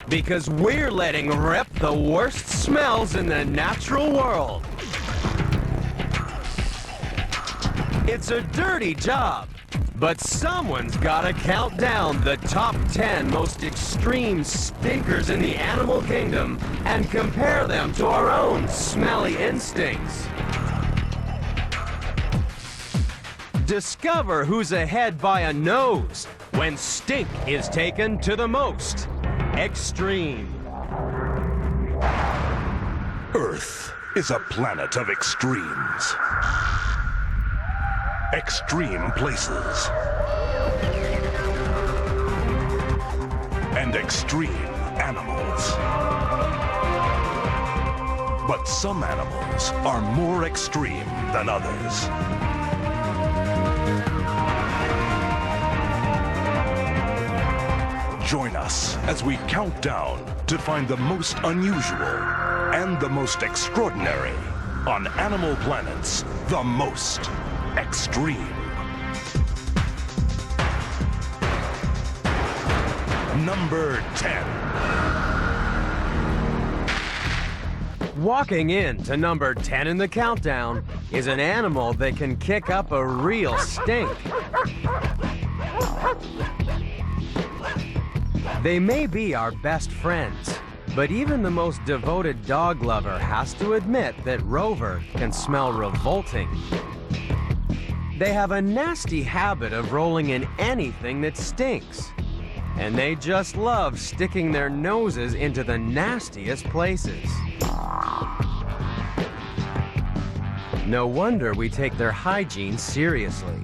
Because we're letting rip the worst smells in the natural world. It's a dirty job, but someone's gotta count down the top 10 most extreme stinkers in the animal kingdom and compare them to our own smelly instincts. Discover who's ahead by a nose when stink is taken to the most extreme. Earth is a planet of extremes. Extreme places. And extreme animals. But some animals are more extreme than others. Join us as we count down to find the most unusual and the most extraordinary on Animal Planet's The Most Extreme. Number 10. Walking in to number 10 in the countdown is an animal that can kick up a real stink. They may be our best friends, but even the most devoted dog lover has to admit that Rover can smell revolting. They have a nasty habit of rolling in anything that stinks, and they just love sticking their noses into the nastiest places. No wonder we take their hygiene seriously.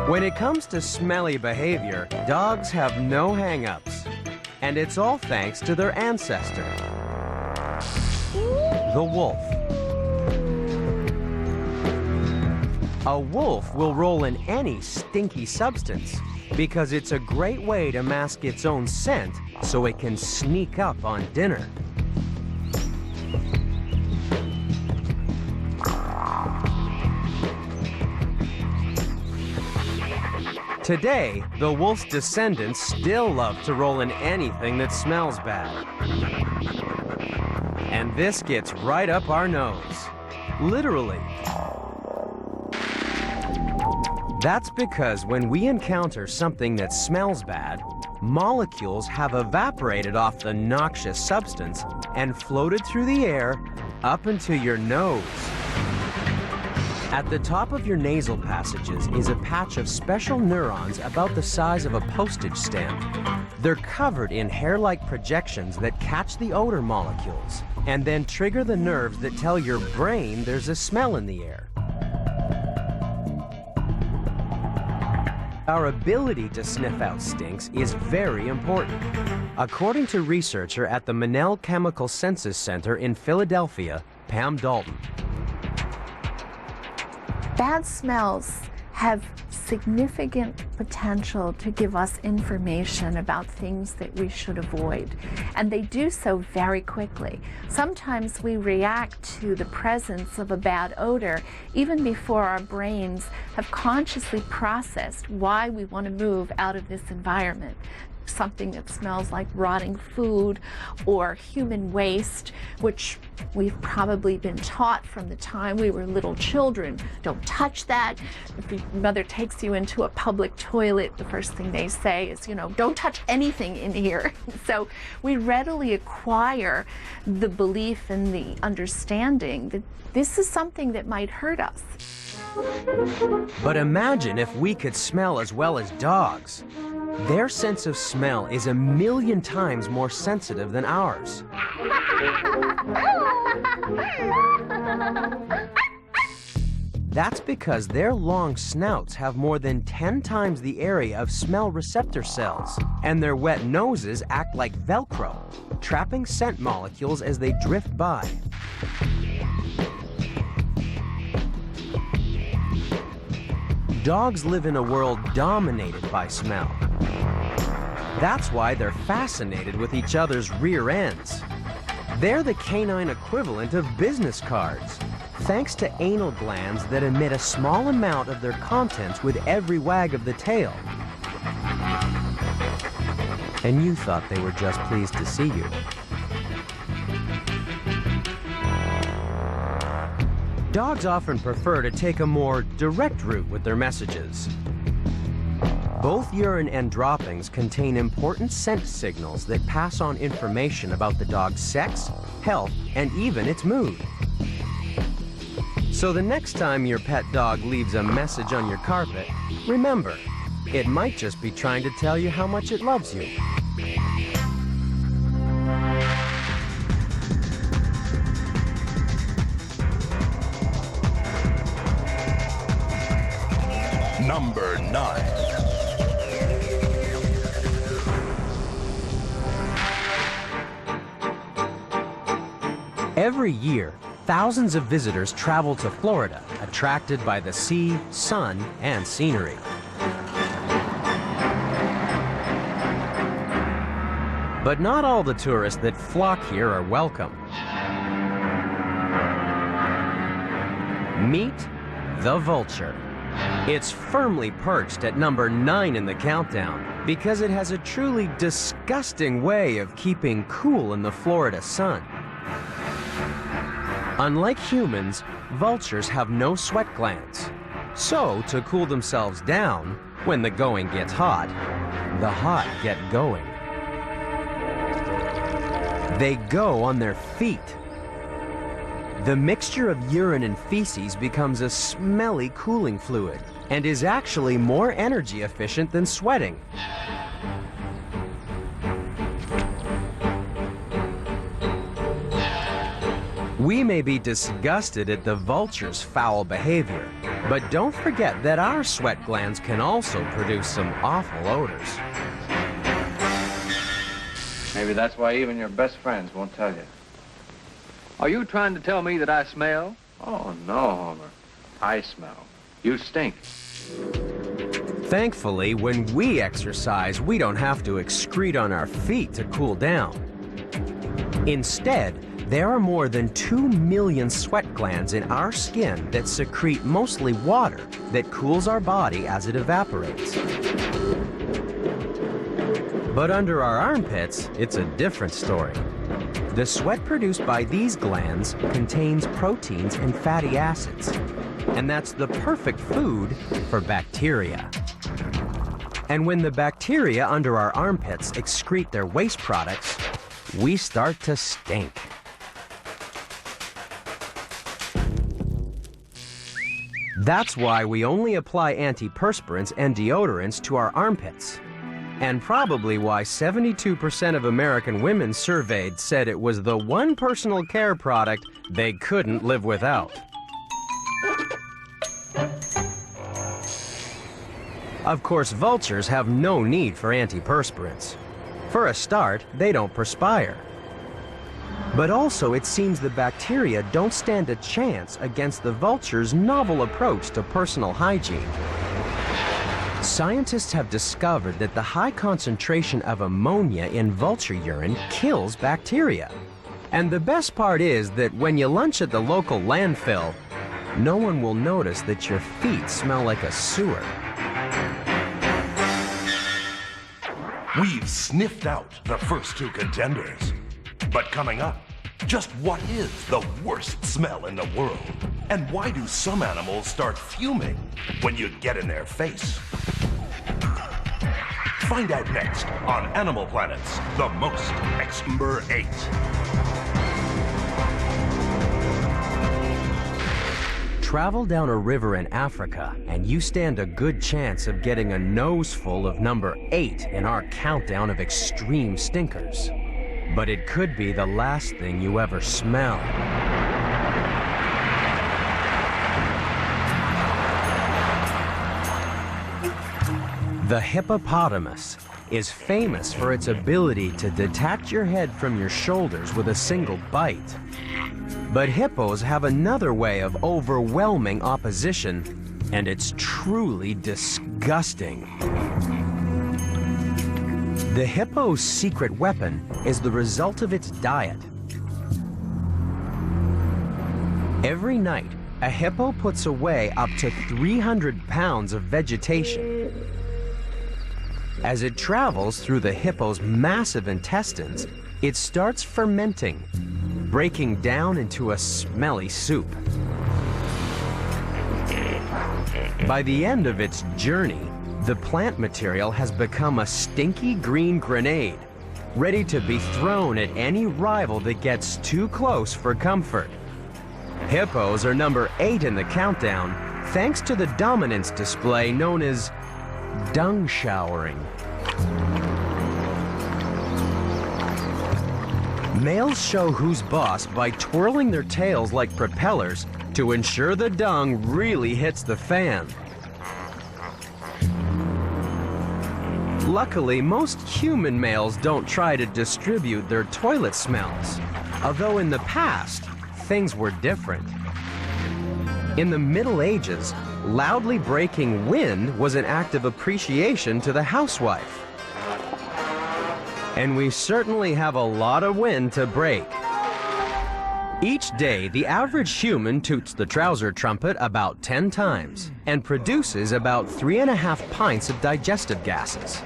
When it comes to smelly behavior, dogs have no hang-ups, and it's all thanks to their ancestor, the wolf. A wolf will roll in any stinky substance because it's a great way to mask its own scent so it can sneak up on dinner. Today, the wolf's descendants still love to roll in anything that smells bad. And this gets right up our nose. Literally. That's because when we encounter something that smells bad, molecules have evaporated off the noxious substance and floated through the air up into your nose. At the top of your nasal passages is a patch of special neurons about the size of a postage stamp. They're covered in hair-like projections that catch the odor molecules and then trigger the nerves that tell your brain there's a smell in the air. Our ability to sniff out stinks is very important. According to researcher at the Monell Chemical Senses Center in Philadelphia, Pam Dalton. Bad smells have significant potential to give us information about things that we should avoid, and they do so very quickly. Sometimes we react to the presence of a bad odor even before our brains have consciously processed why we want to move out of this environment. Something that smells like rotting food or human waste, which we've probably been taught from the time we were little children. Don't touch that. If your mother takes you into a public toilet, the first thing they say is, don't touch anything in here. So we readily acquire the belief and the understanding that this is something that might hurt us. But imagine if we could smell as well as dogs. Their sense of smell is 1,000,000 times more sensitive than ours. That's because their long snouts have more than 10 times the area of smell receptor cells, and their wet noses act like Velcro, trapping scent molecules as they drift by. Dogs live in a world dominated by smell. That's why they're fascinated with each other's rear ends. They're the canine equivalent of business cards, thanks to anal glands that emit a small amount of their contents with every wag of the tail. And you thought they were just pleased to see you. Dogs often prefer to take a more direct route with their messages. Both urine and droppings contain important scent signals that pass on information about the dog's sex, health, and even its mood. So the next time your pet dog leaves a message on your carpet, remember, it might just be trying to tell you how much it loves you. Number 9. Every year, thousands of visitors travel to Florida, attracted by the sea, sun, and scenery. But not all the tourists that flock here are welcome. Meet the vulture. It's firmly perched at number 9 in the countdown because it has a truly disgusting way of keeping cool in the Florida sun. Unlike humans, vultures have no sweat glands. So, to cool themselves down, when the going gets hot, the hot get going. They go on their feet. The mixture of urine and feces becomes a smelly cooling fluid and is actually more energy efficient than sweating. We may be disgusted at the vulture's foul behavior, but don't forget that our sweat glands can also produce some awful odors. Maybe that's why even your best friends won't tell you. Are you trying to tell me that I smell? Oh, no, Homer. I smell. You stink. Thankfully, when we exercise, we don't have to excrete on our feet to cool down. Instead, there are more than 2 million sweat glands in our skin that secrete mostly water that cools our body as it evaporates. But under our armpits, it's a different story. The sweat produced by these glands contains proteins and fatty acids, and that's the perfect food for bacteria. And when the bacteria under our armpits excrete their waste products, we start to stink. That's why we only apply antiperspirants and deodorants to our armpits. And probably why 72% of American women surveyed said it was the one personal care product they couldn't live without. Of course, vultures have no need for antiperspirants. For a start, they don't perspire. But also, it seems the bacteria don't stand a chance against the vulture's novel approach to personal hygiene. Scientists have discovered that the high concentration of ammonia in vulture urine kills bacteria. And the best part is that when you lunch at the local landfill, no one will notice that your feet smell like a sewer. We've sniffed out the first 2 contenders. But coming up, just what is the worst smell in the world? And why do some animals start fuming when you get in their face? Find out next on Animal Planet's The Most. Number 8. Travel down a river in Africa, and you stand a good chance of getting a nose full of number 8 in our countdown of extreme stinkers. But it could be the last thing you ever smell. The hippopotamus is famous for its ability to detach your head from your shoulders with a single bite. But hippos have another way of overwhelming opposition, and it's truly disgusting. The hippo's secret weapon is the result of its diet. Every night, a hippo puts away up to 300 pounds of vegetation. As it travels through the hippo's massive intestines, it starts fermenting, breaking down into a smelly soup. By the end of its journey, the plant material has become a stinky green grenade, ready to be thrown at any rival that gets too close for comfort. Hippos are number 8 in the countdown, thanks to the dominance display known as dung showering. Males show who's boss by twirling their tails like propellers to ensure the dung really hits the fan. Luckily, most human males don't try to distribute their toilet smells, although in the past, things were different. In the Middle Ages, loudly breaking wind was an act of appreciation to the housewife. And we certainly have a lot of wind to break. Each day, the average human toots the trouser trumpet about 10 times and produces about 3.5 pints of digestive gases.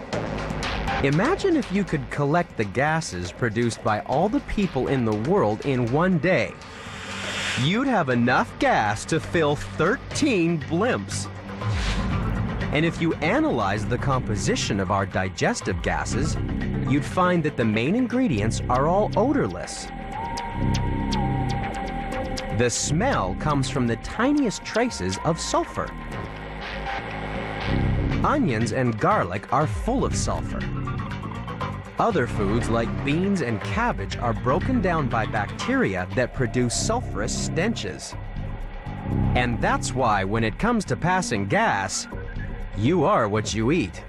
Imagine if you could collect the gases produced by all the people in the world in one day. You'd have enough gas to fill 13 blimps. And if you analyze the composition of our digestive gases, you'd find that the main ingredients are all odorless. The smell comes from the tiniest traces of sulfur. Onions and garlic are full of sulfur. Other foods like beans and cabbage are broken down by bacteria that produce sulfurous stenches. And that's why when it comes to passing gas, you are what you eat.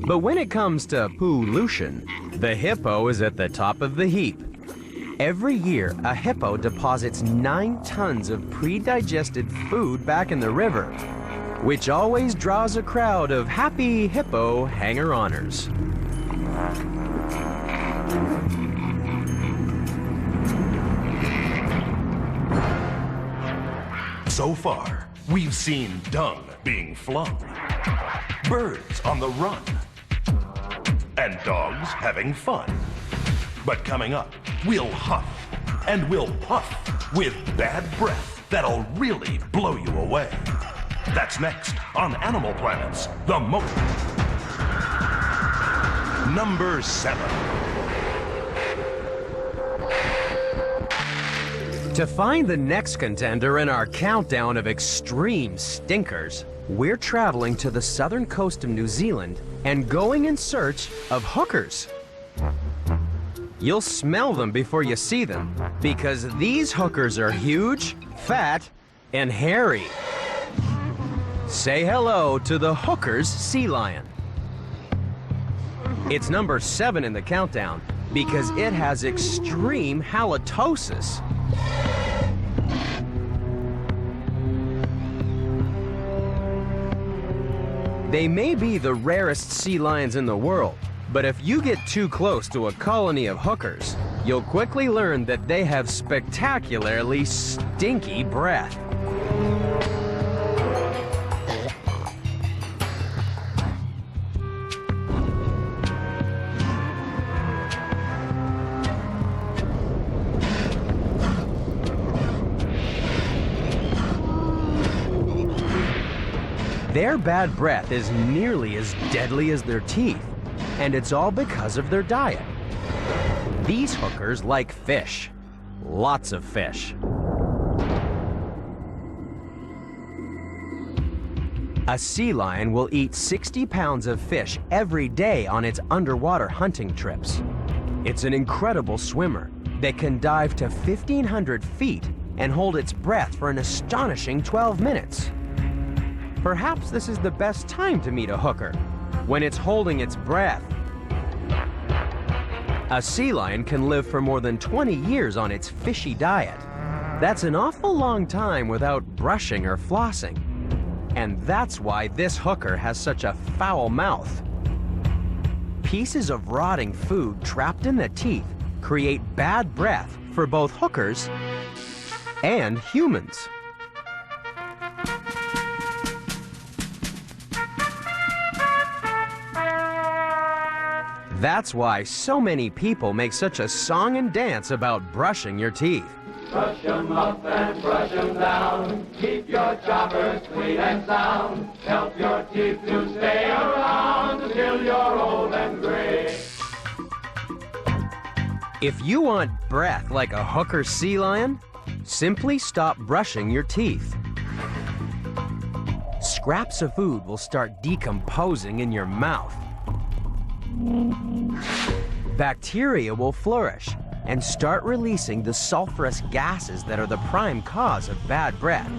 But when it comes to pollution, the hippo is at the top of the heap. Every year, a hippo deposits 9 tons of pre-digested food back in the river, which always draws a crowd of happy hippo hanger-oners. So far, we've seen dung being flung, birds on the run, and dogs having fun. But coming up, we'll huff and we'll puff with bad breath that'll really blow you away. That's next on Animal Planet's The Most. Number 7. To find the next contender in our countdown of extreme stinkers, we're traveling to the southern coast of New Zealand and going in search of hookers. You'll smell them before you see them, because these hookers are huge, fat, and hairy. Say hello to the Hooker's sea lion. It's number 7 in the countdown because it has extreme halitosis. They may be the rarest sea lions in the world, but if you get too close to a colony of hookers, you'll quickly learn that they have spectacularly stinky breath. Their bad breath is nearly as deadly as their teeth, and it's all because of their diet. These hookers like fish, lots of fish. A sea lion will eat 60 pounds of fish every day on its underwater hunting trips. It's an incredible swimmer that can dive to 1,500 feet and hold its breath for an astonishing 12 minutes. Perhaps this is the best time to meet a hooker, when it's holding its breath. A sea lion can live for more than 20 years on its fishy diet. That's an awful long time without brushing or flossing. And that's why this hooker has such a foul mouth. pieces of rotting food trapped in the teeth create bad breath for both hookers and humans. That's why so many people make such a song and dance about brushing your teeth. Brush 'em up and brush 'em down. Keep your choppers clean and sound. Help your teeth to stay around until you're old and gray. If you want breath like a hooker sea lion, simply stop brushing your teeth. Scraps of food will start decomposing in your mouth. Bacteria will flourish and start releasing the sulfurous gases that are the prime cause of bad breath.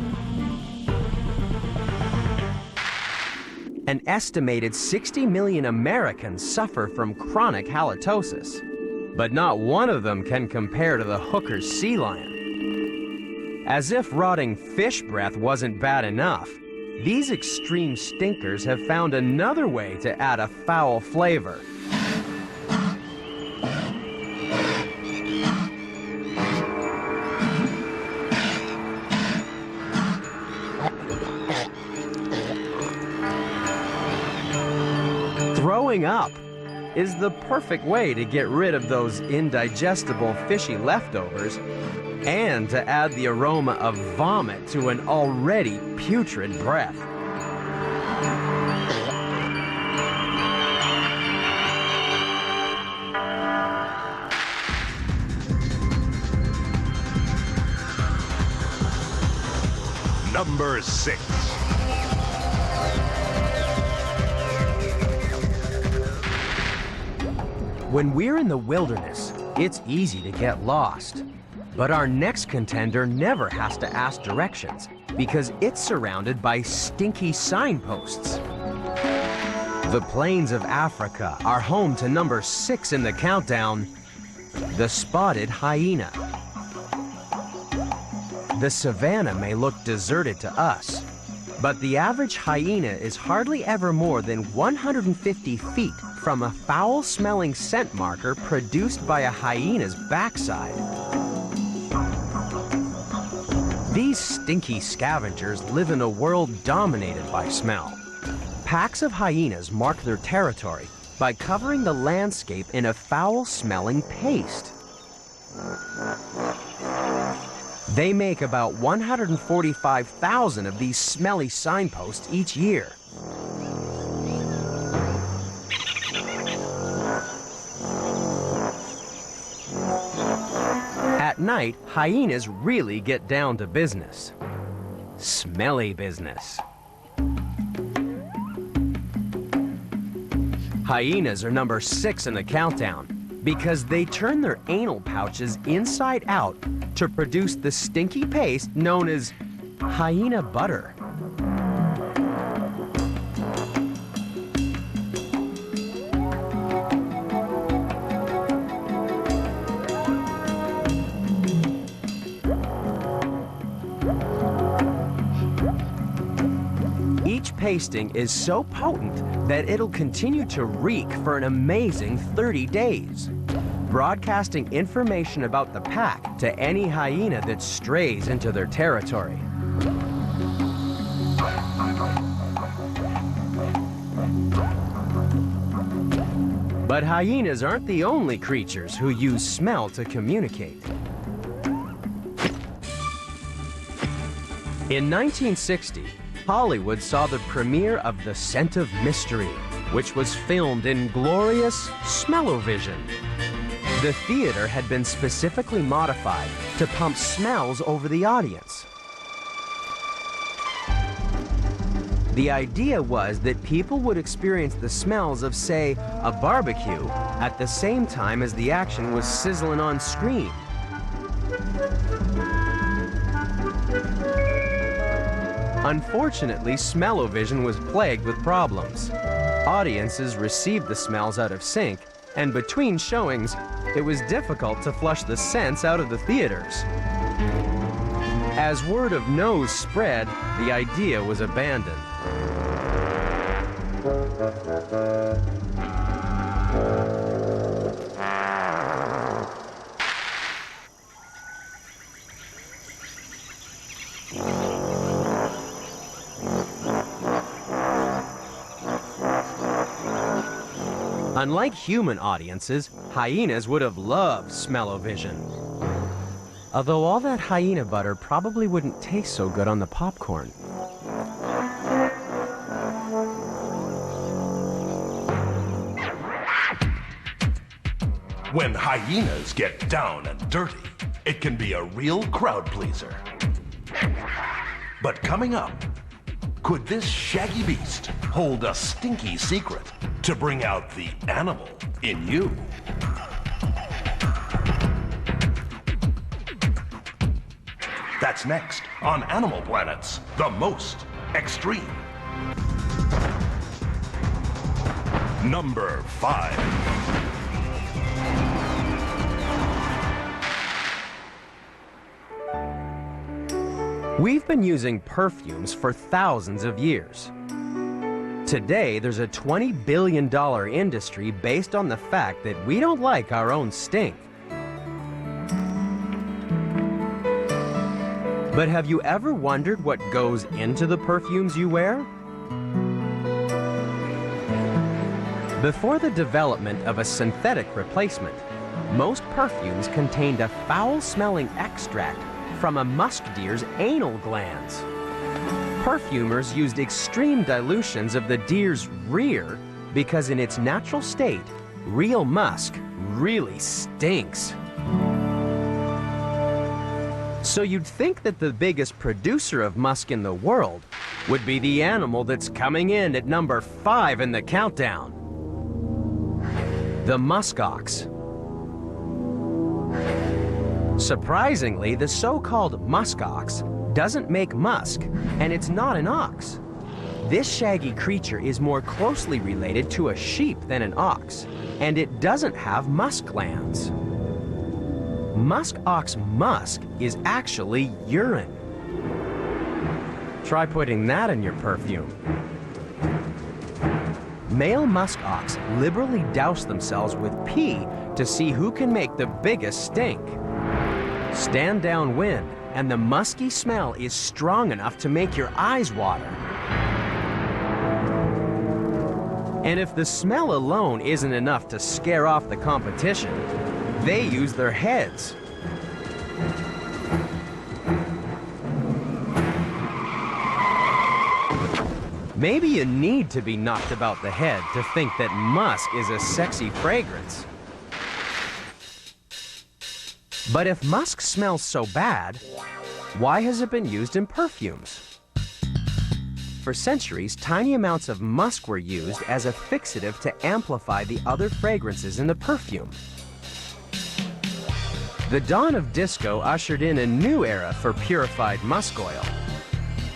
An estimated 60 million Americans suffer from chronic halitosis, but not one of them can compare to the hooker sea lion. As if rotting fish breath wasn't bad enough, these extreme stinkers have found another way to add a foul flavor. Throwing up is the perfect way to get rid of those indigestible fishy leftovers and to add the aroma of vomit to an already putrid breath. Number 6. When we're in the wilderness, it's easy to get lost. But our next contender never has to ask directions because it's surrounded by stinky signposts. The plains of Africa are home to number 6 in the countdown, the spotted hyena. The savanna may look deserted to us, but the average hyena is hardly ever more than 150 feet from a foul-smelling scent marker produced by a hyena's backside. These stinky scavengers live in a world dominated by smell. Packs of hyenas mark their territory by covering the landscape in a foul-smelling paste. They make about 145,000 of these smelly signposts each year. At night, hyenas really get down to business. Smelly business. Hyenas are number 6 in the countdown because they turn their anal pouches inside out to produce the stinky paste known as hyena butter. Each pasting is so potent that it'll continue to reek for an amazing 30 days, broadcasting information about the pack to any hyena that strays into their territory. But hyenas aren't the only creatures who use smell to communicate. In 1960, Hollywood saw the premiere of The Scent of Mystery, which was filmed in glorious smell-o-vision. The theater had been specifically modified to pump smells over the audience. The idea was that people would experience the smells of, say, a barbecue at the same time as the action was sizzling on screen. Unfortunately, smell-o-vision was plagued with problems. Audiences received the smells out of sync, and between showings, it was difficult to flush the scents out of the theaters. As word of nose spread, the idea was abandoned. Unlike human audiences, hyenas would have loved smell-o-vision. Although all that hyena butter probably wouldn't taste so good on the popcorn. When hyenas get down and dirty, it can be a real crowd pleaser. But coming up, could this shaggy beast hold a stinky secret to bring out the animal in you? That's next on Animal Planet's The Most Extreme. Number 5. We've been using perfumes for thousands of years. Today, there's a $20 billion industry based on the fact that we don't like our own stink. But have you ever wondered what goes into the perfumes you wear? Before the development of a synthetic replacement, most perfumes contained a foul-smelling extract from a musk deer's anal glands. Perfumers used extreme dilutions of the deer's rear because in its natural state, real musk really stinks. So you'd think that the biggest producer of musk in the world would be the animal that's coming in at number 5 in the countdown. The muskox. Surprisingly, the so-called muskox doesn't make musk, and it's not an ox. This shaggy creature is more closely related to a sheep than an ox, and it doesn't have musk glands. Musk ox musk is actually urine. Try putting that in your perfume. Male musk ox liberally douse themselves with pee to see who can make the biggest stink. Stand downwind, and the musky smell is strong enough to make your eyes water. And if the smell alone isn't enough to scare off the competition, they use their heads. Maybe you need to be knocked about the head to think that musk is a sexy fragrance. But if musk smells so bad, why has it been used in perfumes? For centuries, tiny amounts of musk were used as a fixative to amplify the other fragrances in the perfume. The dawn of disco ushered in a new era for purified musk oil.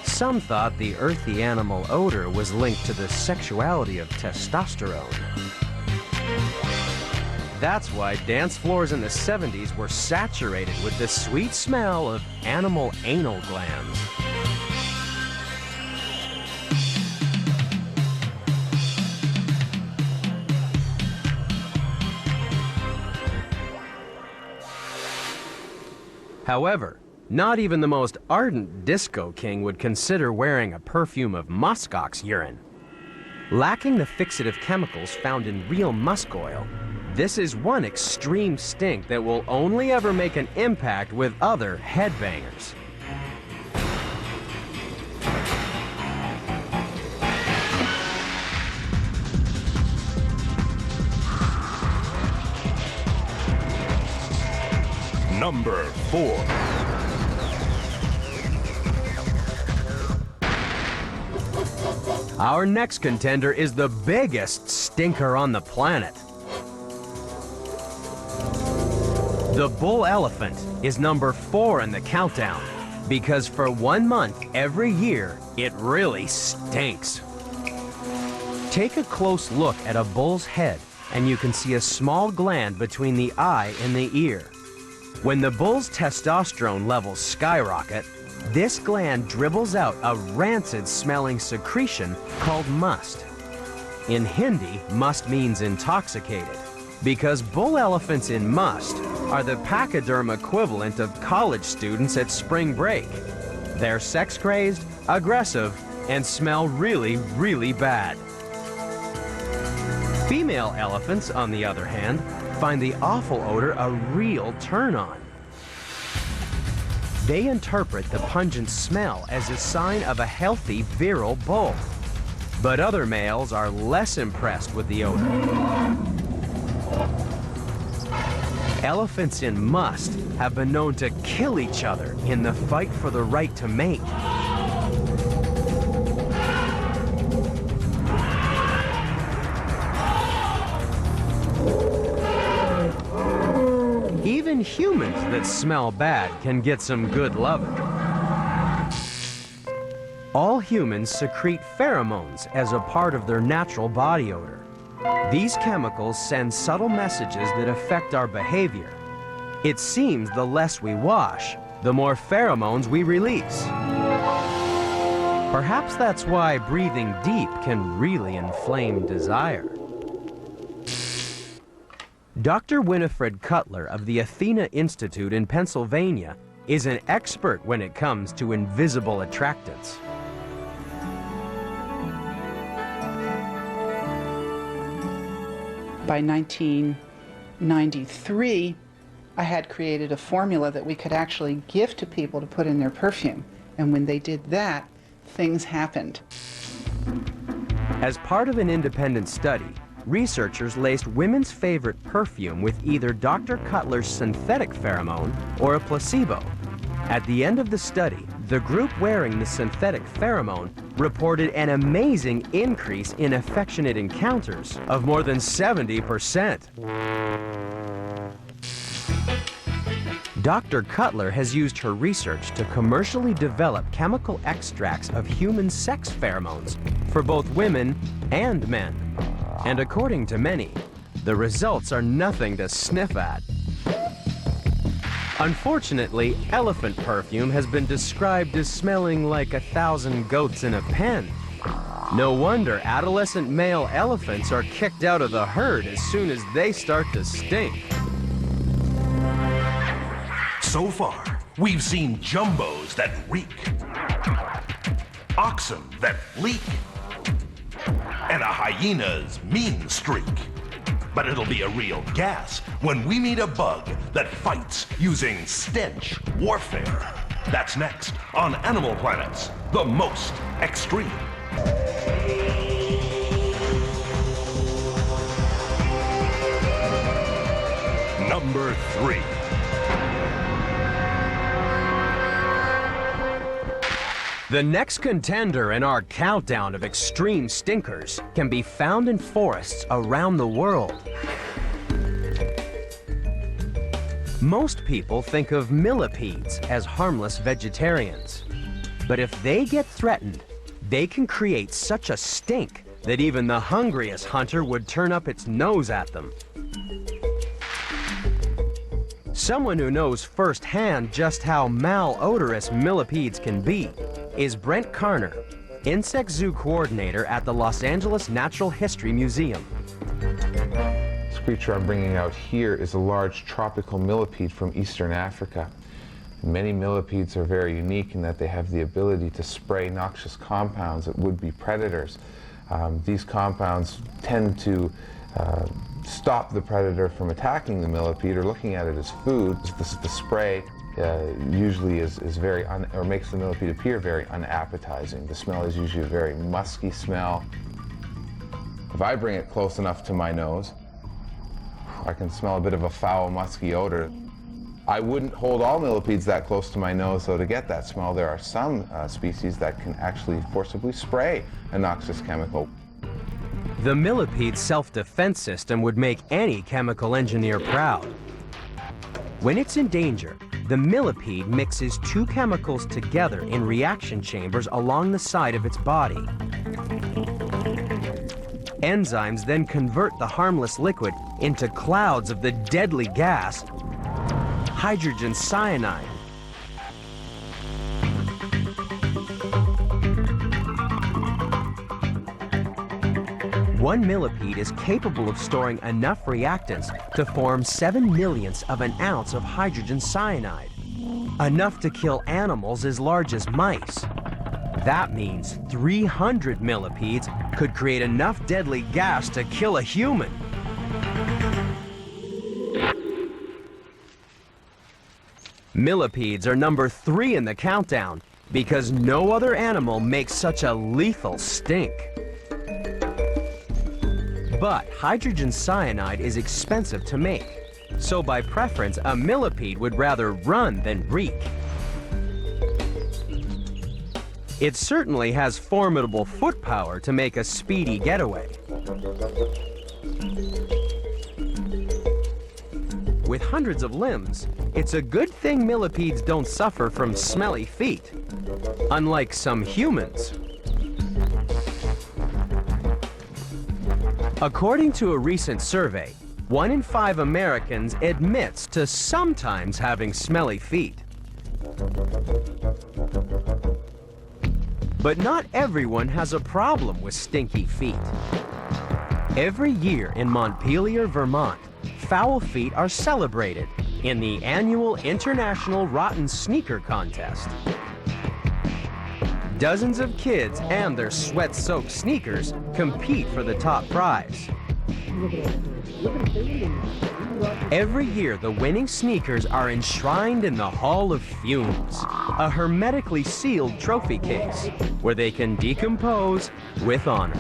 Some thought the earthy animal odor was linked to the sexuality of testosterone. That's why dance floors in the 70s were saturated with the sweet smell of animal anal glands. However, not even the most ardent disco king would consider wearing a perfume of muskox urine. Lacking the fixative chemicals found in real musk oil, this is one extreme stink that will only ever make an impact with other headbangers. Number 4. Our next contender is the biggest stinker on the planet. The bull elephant is number 4 in the countdown because for 1 month every year, it really stinks. Take a close look at a bull's head and you can see a small gland between the eye and the ear. When the bull's testosterone levels skyrocket, this gland dribbles out a rancid-smelling secretion called must. in Hindi, must means intoxicated, because bull elephants in must are the pachyderm equivalent of college students at spring break. They're sex-crazed, aggressive, and smell really, really bad. Female elephants, on the other hand, find the awful odor a real turn-on. They interpret the pungent smell as a sign of a healthy, virile bull. But other males are less impressed with the odor. Elephants in must have been known to kill each other in the fight for the right to mate. Even humans that smell bad can get some good loving. All humans secrete pheromones as a part of their natural body odor. These chemicals send subtle messages that affect our behavior. It seems the less we wash, the more pheromones we release. Perhaps that's why breathing deep can really inflame desire. Dr. Winifred Cutler of the Athena Institute in Pennsylvania is an expert when it comes to invisible attractants. By 1993, I had created a formula that we could actually give to people to put in their perfume. And when they did that, things happened. As part of an independent study, researchers laced women's favorite perfume with either Dr. Cutler's synthetic pheromone or a placebo. At the end of the study, the group wearing the synthetic pheromone reported an amazing increase in affectionate encounters of more than 70%. Dr. Cutler has used her research to commercially develop chemical extracts of human sex pheromones for both women and men. And according to many, the results are nothing to sniff at. Unfortunately, elephant perfume has been described as smelling like 1,000 goats in a pen. No wonder adolescent male elephants are kicked out of the herd as soon as they start to stink. So far, we've seen jumbos that reek, oxen that leak, and a hyena's mean streak. But it'll be a real gas when we meet a bug that fights using stench warfare. That's next on Animal Planet's The Most Extreme. Number 3. The next contender in our countdown of extreme stinkers can be found in forests around the world. Most people think of millipedes as harmless vegetarians. But if they get threatened, they can create such a stink that even the hungriest hunter would turn up its nose at them. Someone who knows firsthand just how malodorous millipedes can be is Brent Carner, insect zoo coordinator at the Los Angeles Natural History Museum. This creature I'm bringing out here is a large tropical millipede from eastern Africa. Many millipedes are very unique in that they have the ability to spray noxious compounds at would-be predators. These compounds tend to stop the predator from attacking the millipede or looking at it as food. The spray usually is very or makes the millipede appear very unappetizing. The smell is usually a very musky smell. If I bring it close enough to my nose, I can smell a bit of a foul, musky odor. I wouldn't hold all millipedes that close to my nose, though, to get that smell. There are some species that can actually forcibly spray a noxious chemical. The millipede's self-defense system would make any chemical engineer proud. When it's in danger, the millipede mixes two chemicals together in reaction chambers along the side of its body. Enzymes then convert the harmless liquid into clouds of the deadly gas, hydrogen cyanide. One millipede is capable of storing enough reactants to form 7/millionths of an ounce of hydrogen cyanide, enough to kill animals as large as mice. That means 300 millipedes could create enough deadly gas to kill a human. Millipedes are number 3 in the countdown because no other animal makes such a lethal stink. But hydrogen cyanide is expensive to make, so by preference, a millipede would rather run than reek. It certainly has formidable foot power to make a speedy getaway. With hundreds of limbs, it's a good thing millipedes don't suffer from smelly feet, unlike some humans. According to a recent survey, 1 in 5 Americans admits to sometimes having smelly feet. But not everyone has a problem with stinky feet. Every year in Montpelier, Vermont, foul feet are celebrated in the annual International Rotten Sneaker Contest. Dozens of kids and their sweat-soaked sneakers compete for the top prize. Every year, the winning sneakers are enshrined in the Hall of Fumes, a hermetically sealed trophy case where they can decompose with honor.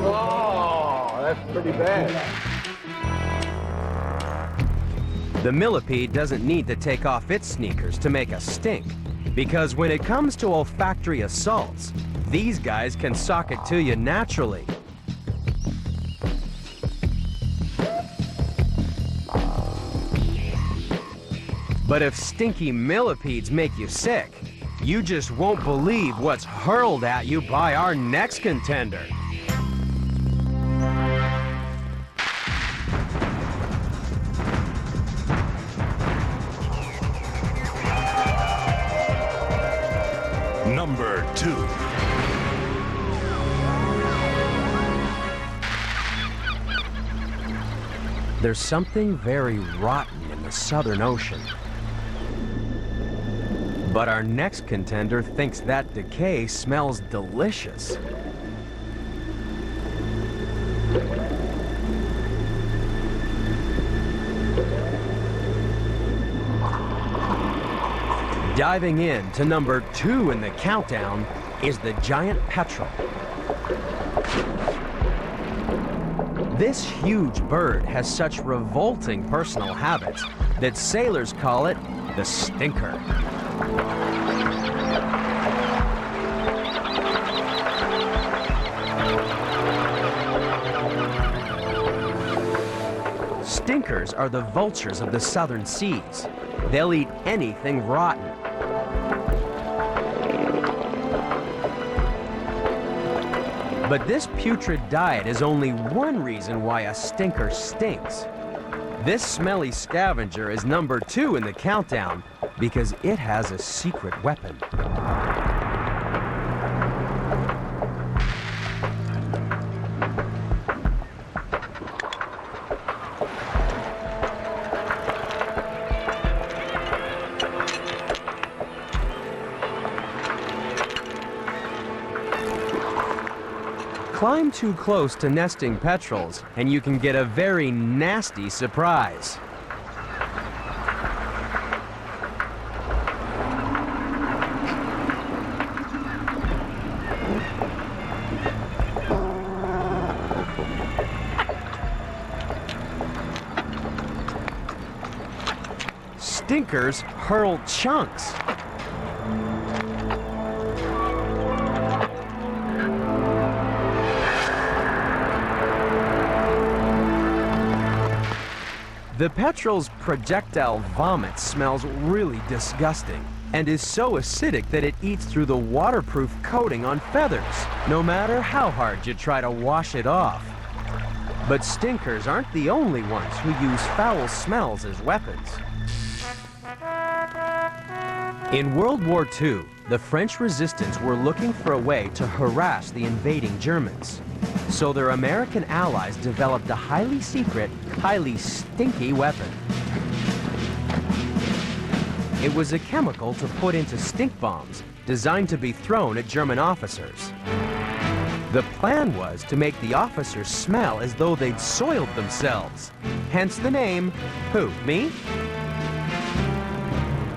Oh, that's pretty bad. The millipede doesn't need to take off its sneakers to make a stink, because when it comes to olfactory assaults, these guys can sock it to you naturally. But if stinky millipedes make you sick, you just won't believe what's hurled at you by our next contender. Number 2. There's something very rotten in the Southern Ocean. But our next contender thinks that decay smells delicious. Diving in to number 2 in the countdown is the giant petrel. This huge bird has such revolting personal habits that sailors call it the stinker. Stinkers are the vultures of the southern seas. They'll eat anything rotten. But this putrid diet is only one reason why a stinker stinks. This smelly scavenger is number 2 in the countdown because it has a secret weapon. Climb too close to nesting petrels, and you can get a very nasty surprise. Stinkers hurl chunks. The petrel's projectile vomit smells really disgusting and is so acidic that it eats through the waterproof coating on feathers, no matter how hard you try to wash it off. But stinkers aren't the only ones who use foul smells as weapons. In World War II, the French resistance were looking for a way to harass the invading Germans. So their American allies developed a highly secret, highly stinky weapon. It was a chemical to put into stink bombs, designed to be thrown at German officers. The plan was to make the officers smell as though they'd soiled themselves. Hence the name, who, me?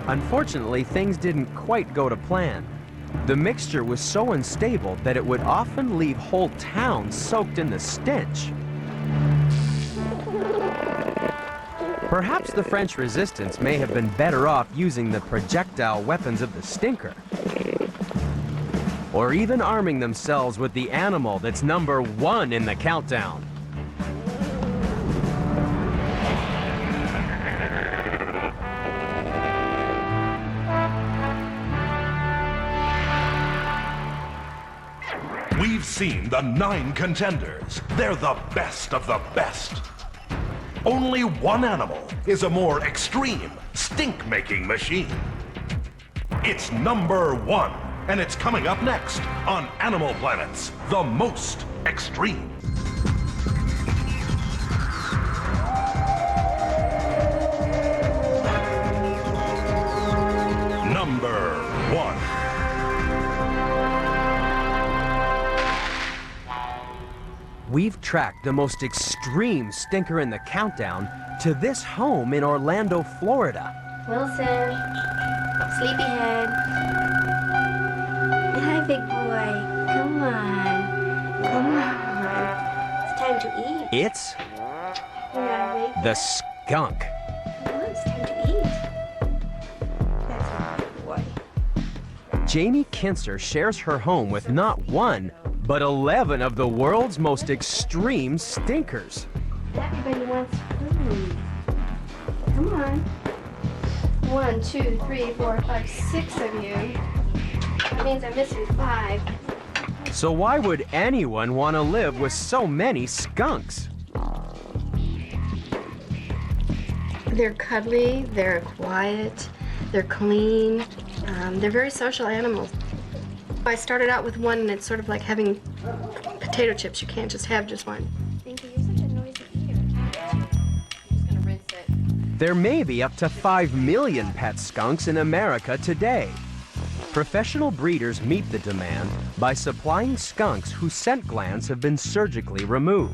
Unfortunately, things didn't quite go to plan. The mixture was so unstable that it would often leave whole towns soaked in the stench. Perhaps the French resistance may have been better off using the projectile weapons of the stinker. Or even arming themselves with the animal that's number 1 in the countdown. We've seen the 9 contenders. They're the best of the best. Only one animal is a more extreme, stink-making machine. It's number 1, and it's coming up next on Animal Planet's The Most Extreme. Number 1. We've tracked the most extreme stinker in the countdown to this home in Orlando, Florida. Wilson, sleepyhead. Hi, big boy. Come on. Come on. It's time to eat. It's You're not awake. the skunk. Come on, it's time to eat. That's my big boy. Jamie Kinser shares her home with not 1, but 11 of the world's most extreme stinkers. Everybody wants food. Come on. 1, 2, 3, 4, 5, 6 of you. That means I'm missing 5. So why would anyone want to live with so many skunks? They're cuddly, they're quiet, they're clean, they're very social animals. I started out with 1 and it's sort of like having potato chips. You can't just have just 1. Thank you, you're such a noisy eater. I'm just gonna rinse it. There may be up to 5 million pet skunks in America today. Professional breeders meet the demand by supplying skunks whose scent glands have been surgically removed.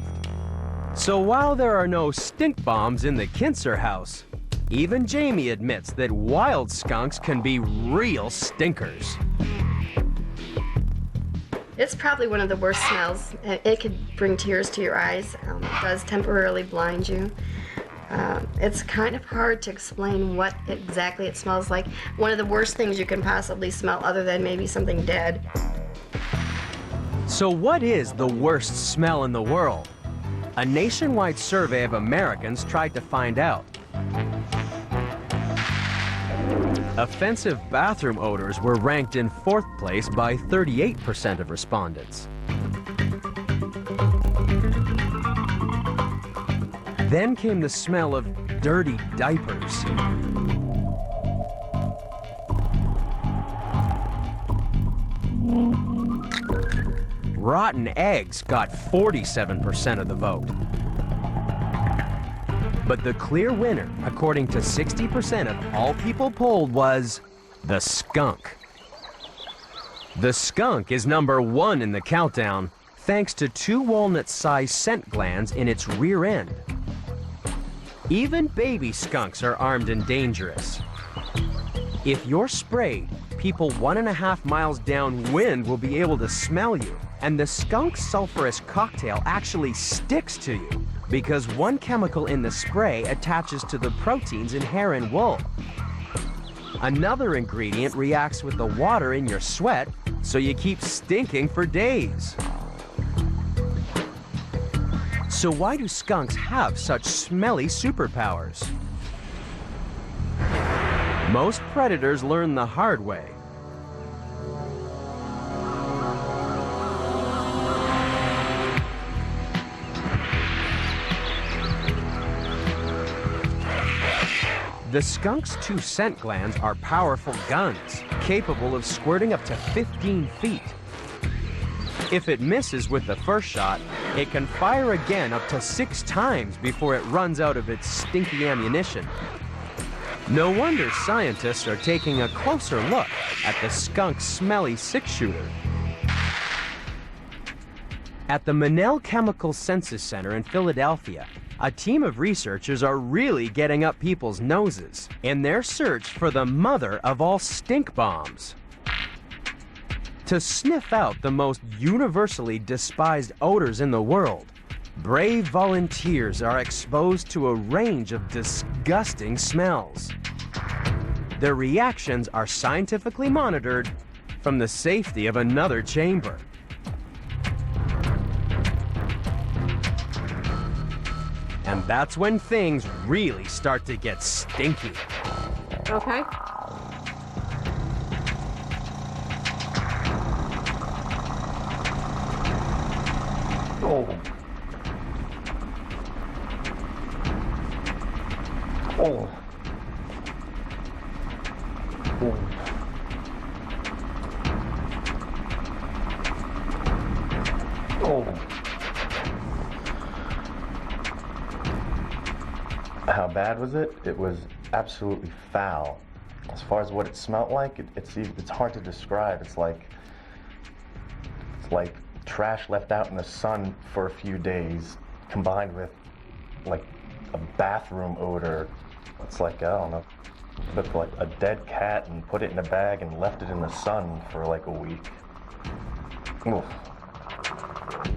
So while there are no stink bombs in the Kinser house, even Jamie admits that wild skunks can be real stinkers. It's probably one of the worst smells. It could bring tears to your eyes. It does temporarily blind you. It's kind of hard to explain what exactly it smells like. One of the worst things you can possibly smell, other than maybe something dead. So what is the worst smell in the world? A nationwide survey of Americans tried to find out. Offensive bathroom odors were ranked in 4th place by 38% of respondents. Then came the smell of dirty diapers. Rotten eggs got 47% of the vote. But the clear winner, according to 60% of all people polled, was the skunk. The skunk is number 1 in the countdown, thanks to 2 walnut-sized scent glands in its rear end. Even baby skunks are armed and dangerous. If you're sprayed, people 1.5 miles downwind will be able to smell you, and the skunk's sulfurous cocktail actually sticks to you, because 1 chemical in the spray attaches to the proteins in hair and wool. Another ingredient reacts with the water in your sweat, so you keep stinking for days. So why do skunks have such smelly superpowers? Most predators learn the hard way. The skunk's 2 scent glands are powerful guns, capable of squirting up to 15 feet. If it misses with the first shot, it can fire again up to 6 times before it runs out of its stinky ammunition. No wonder scientists are taking a closer look at the skunk's smelly 6-shooter. At the Monell Chemical Senses Center in Philadelphia, a team of researchers are really getting up people's noses in their search for the mother of all stink bombs. To sniff out the most universally despised odors in the world, brave volunteers are exposed to a range of disgusting smells. Their reactions are scientifically monitored from the safety of another chamber. And that's when things really start to get stinky. Okay. Oh. Oh. Oh. Oh. How bad was it? It was absolutely foul. As far as what it smelled like, it's hard to describe. It's like trash left out in the sun for a few days, combined with like a bathroom odor. It's like, I don't know, looked like a dead cat and put it in a bag and left it in the sun for like a week. Oof.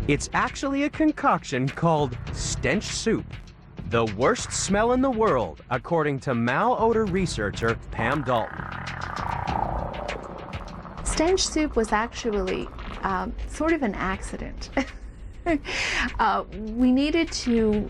It's actually a concoction called stench soup. The worst smell in the world, according to malodor researcher Pam Dalton. Stench soup was actually sort of an accident. We needed to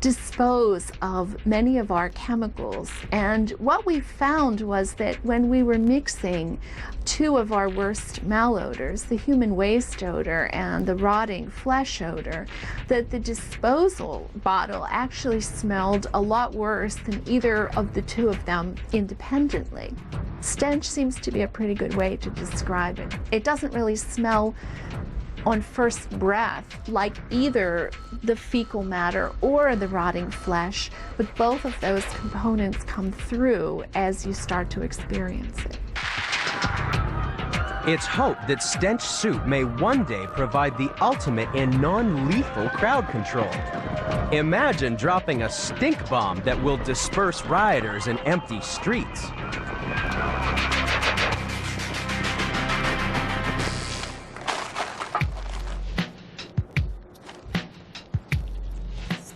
dispose of many of our chemicals, and what we found was that when we were mixing 2 of our worst malodors, the human waste odor and the rotting flesh odor, that the disposal bottle actually smelled a lot worse than either of the 2 of them independently. Stench seems to be a pretty good way to describe it. It doesn't really smell on first breath like either the fecal matter or the rotting flesh, but both of those components come through as you start to experience it. It's hoped that stench soup may one day provide the ultimate in non-lethal crowd control. Imagine dropping a stink bomb that will disperse rioters in empty streets.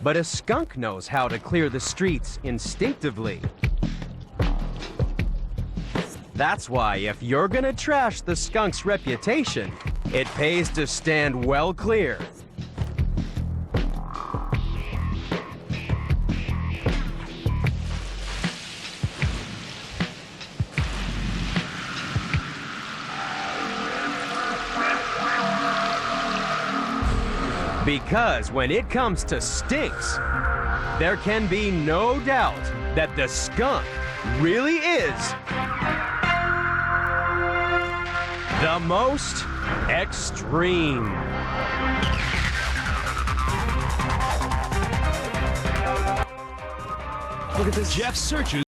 But a skunk knows how to clear the streets instinctively. That's why if you're gonna trash the skunk's reputation, it pays to stand well clear. Because when it comes to stinks, there can be no doubt that the skunk really is the most extreme. Look at this. Jeff searches